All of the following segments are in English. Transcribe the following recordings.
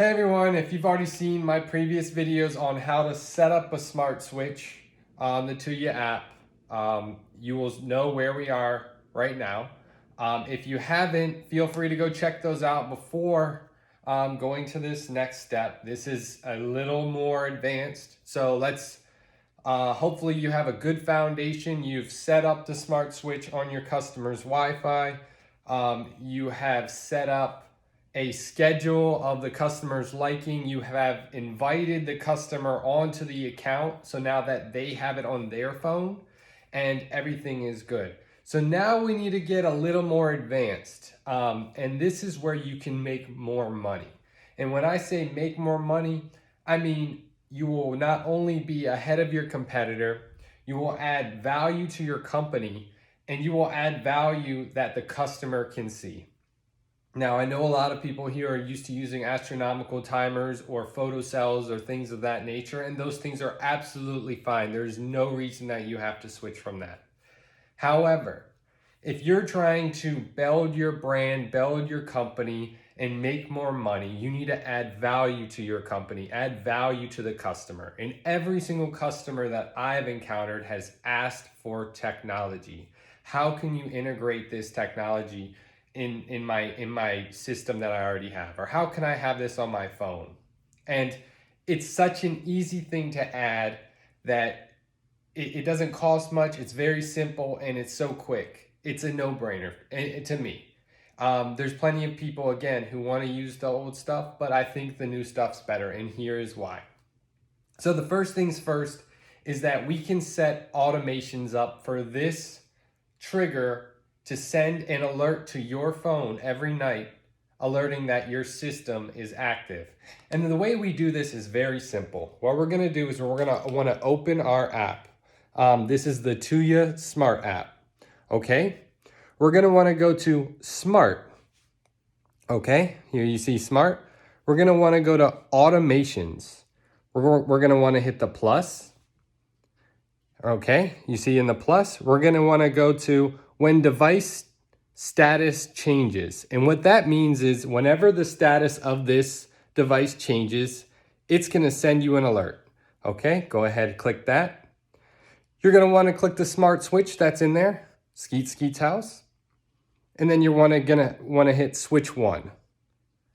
Hey everyone, if you've already seen my previous videos on how to set up a smart switch on the Tuya app, you will know where we are right now. If you haven't, feel free to go check those out before going to this next step. This is a little more advanced, so hopefully you have a good foundation. You've set up the smart switch on your customer's Wi-Fi. You have set up a schedule of the customer's liking. You have invited the customer onto the account, so now that they have it on their phone, and everything is good. So now we need to get a little more advanced, and this is where you can make more money. And when I say make more money, I mean you will not only be ahead of your competitor, you will add value to your company, and you will add value that the customer can see. Now, I know a lot of people here are used to using astronomical timers or photocells or things of that nature, and those things are absolutely fine. There's no reason that you have to switch from that. However, if you're trying to build your brand, build your company, and make more money, you need to add value to your company, add value to the customer. And every single customer that I've encountered has asked for technology. How can you integrate this technology in my system that I already have? Or how can I have this on my phone? And it's such an easy thing to add that it doesn't cost much. It's very simple and it's so quick. It's a no-brainer to me. There's plenty of people, again, who want to use the old stuff, but I think the new stuff's better, and here is why. So the first things first is that we can set automations up for this trigger to send an alert to your phone every night, alerting that your system is active. And the way we do this is very simple. What we're going to do is we're going to want to open our app. This is the Tuya Smart app. Okay? We're going to want to go to Smart. Okay? Here you see Smart. We're going to want to go to Automations. We're going to want to hit the plus. Okay? You see in the plus, we're going to want to go to when device status changes. And what that means is whenever the status of this device changes, it's going to send you an alert. Okay, go ahead, click that. You're going to want to click the smart switch that's in there, Skeet's house. And then you're gonna want to hit switch 1.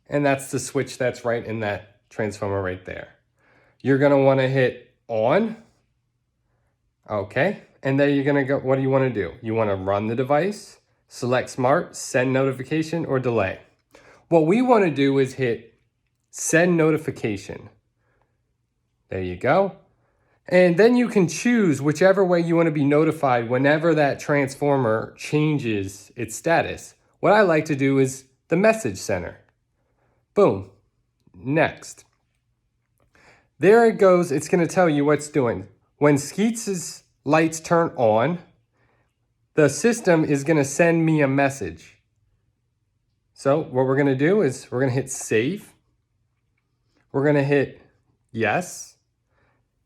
And that's the switch that's right in that transformer right there. You're going to want to hit on. Okay, and then you're going to go, what do you want to do? You want to run the device, select smart, send notification, or delay. What we want to do is hit send notification. There you go. And then you can choose whichever way you want to be notified whenever that transformer changes its status. What I like to do is the message center. Boom. Next. There it goes. It's going to tell you what it's doing. When Skeet's lights turn on, the system is going to send me a message. So what we're going to do is we're going to hit save. We're going to hit yes.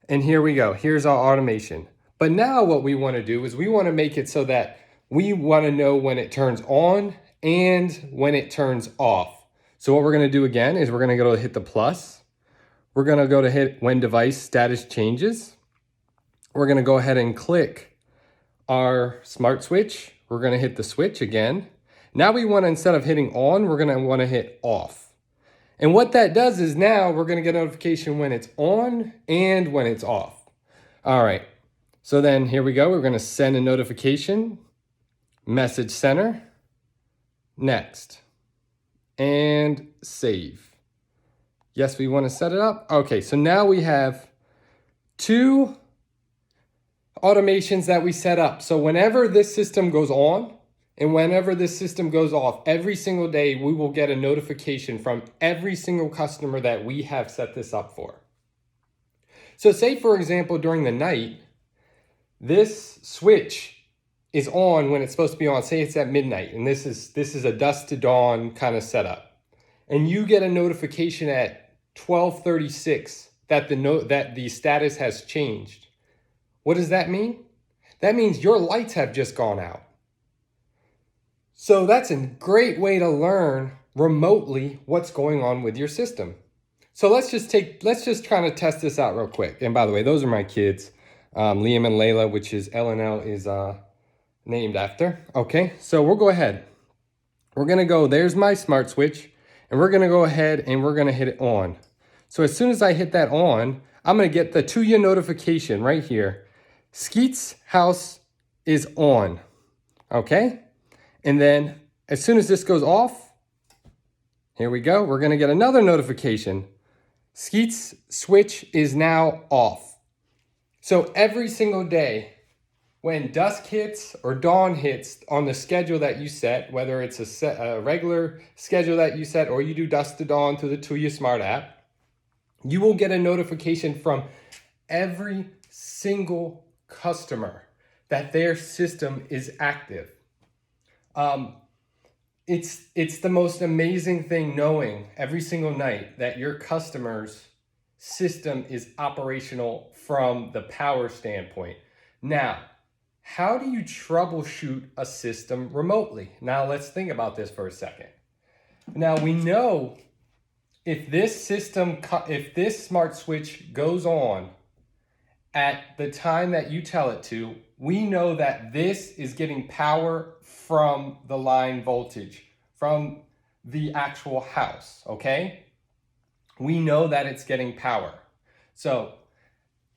And here we go. Here's our automation. But now what we want to do is we want to make it so that we want to know when it turns on and when it turns off. So what we're going to do again is we're going to go to hit the plus. We're going to go to hit when device status changes. We're going to go ahead and click our smart switch. We're going to hit the switch again. Now we want to, instead of hitting on, we're going to want to hit off. And what that does is now we're going to get a notification when it's on and when it's off. All right. So then here we go. We're going to send a notification, message center, next, and save. Yes, we want to set it up. Okay, so now we have 2 automations that we set up. So whenever this system goes on and whenever this system goes off, every single day we will get a notification from every single customer that we have set this up for. So say, for example, during the night, this switch is on when it's supposed to be on. Say it's at midnight, and this is a dusk to dawn kind of setup. And you get a notification at 12:36 that the status has changed. What does that mean? That means your lights have just gone out. So that's a great way to learn remotely what's going on with your system. So let's just try to test this out real quick. And by the way, those are my kids, Liam and Layla, which is LNL is named after. Okay, so we'll go ahead. We're gonna go, there's my smart switch, and we're gonna go ahead and we're gonna hit it on. So as soon as I hit that on, I'm gonna get the Tuya notification right here. Skeet's house is on, okay? And then as soon as this goes off, here we go, we're gonna get another notification. Skeet's switch is now off. So every single day, when dusk hits or dawn hits on the schedule that you set, whether it's a regular schedule that you set or you do dusk to dawn through the Tuya Smart app, you will get a notification from every single customer that their system is active. It's the most amazing thing knowing every single night that your customer's system is operational from the power standpoint. Now, how do you troubleshoot a system remotely? Now let's think about this for a second. Now we know if this smart switch goes on at the time that you tell it to, we know that this is getting power from the line voltage, from the actual house, okay? We know that it's getting power. So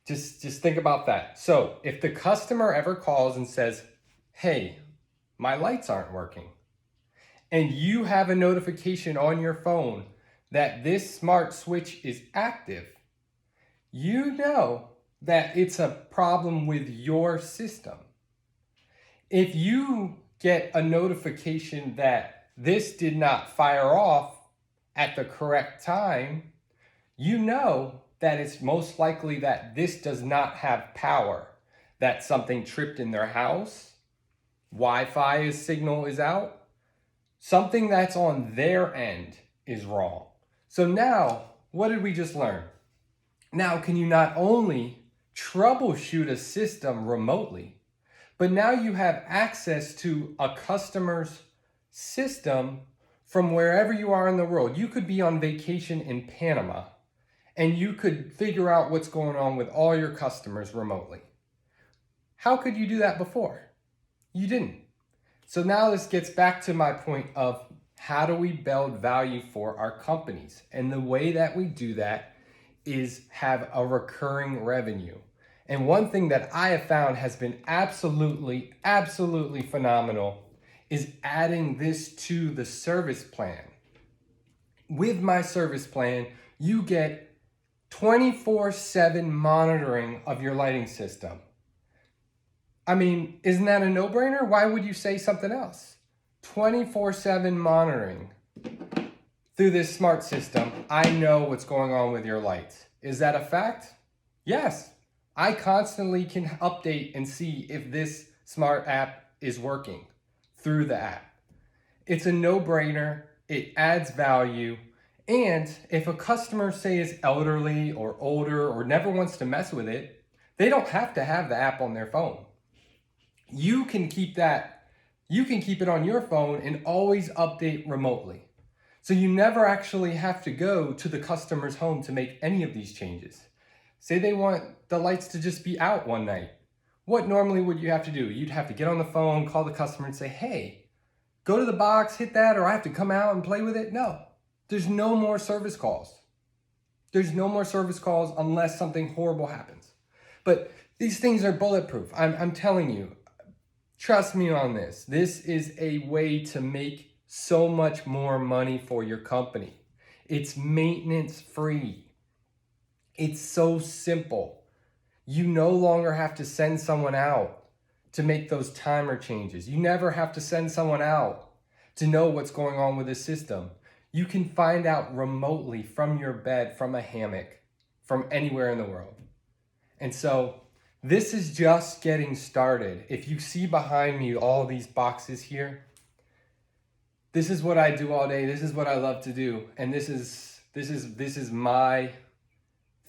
just think about that. So if the customer ever calls and says, hey, my lights aren't working, and you have a notification on your phone that this smart switch is active, you know that it's a problem with your system. If you get a notification that this did not fire off at the correct time, you know that it's most likely that this does not have power, that something tripped in their house, Wi-Fi signal is out, something that's on their end is wrong. So now, what did we just learn? Now, can you not only troubleshoot a system remotely, but now you have access to a customer's system from wherever you are in the world. You could be on vacation in Panama, and you could figure out what's going on with all your customers remotely. How could you do that before? You didn't. So now this gets back to my point of how do we build value for our companies? And the way that we do that is have a recurring revenue. And one thing that I have found has been absolutely phenomenal is adding this to the service plan. With my service plan, you get 24/7 monitoring of your lighting system. I mean, isn't that a no-brainer? Why would you say something else? 24/7 monitoring through this smart system. I know what's going on with your lights. Is that a fact? Yes. I constantly can update and see if this smart app is working through the app. It's a no-brainer. It adds value. And if a customer, say, is elderly or older or never wants to mess with it, they don't have to have the app on their phone. You can keep it on your phone and always update remotely. So you never actually have to go to the customer's home to make any of these changes. Say they want the lights to just be out one night. What normally would you have to do? You'd have to get on the phone, call the customer and say, hey, go to the box, hit that, or I have to come out and play with it. No, there's no more service calls. There's no more service calls unless something horrible happens. But these things are bulletproof. I'm telling you, trust me on this. This is a way to make so much more money for your company. It's maintenance free. It's so simple. You no longer have to send someone out to make those timer changes. You never have to send someone out to know what's going on with the system. You can find out remotely from your bed, from a hammock, from anywhere in the world. And so this is just getting started. If you see behind me all these boxes here, this is what I do all day. This is what I love to do. And this is my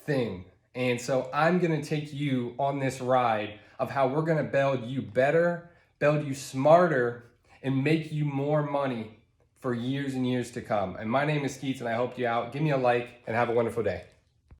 thing. And so I'm going to take you on this ride of how we're going to build you better, build you smarter, and make you more money for years and years to come. And my name is Skeets, and I helped you out. Give me a like and have a wonderful day.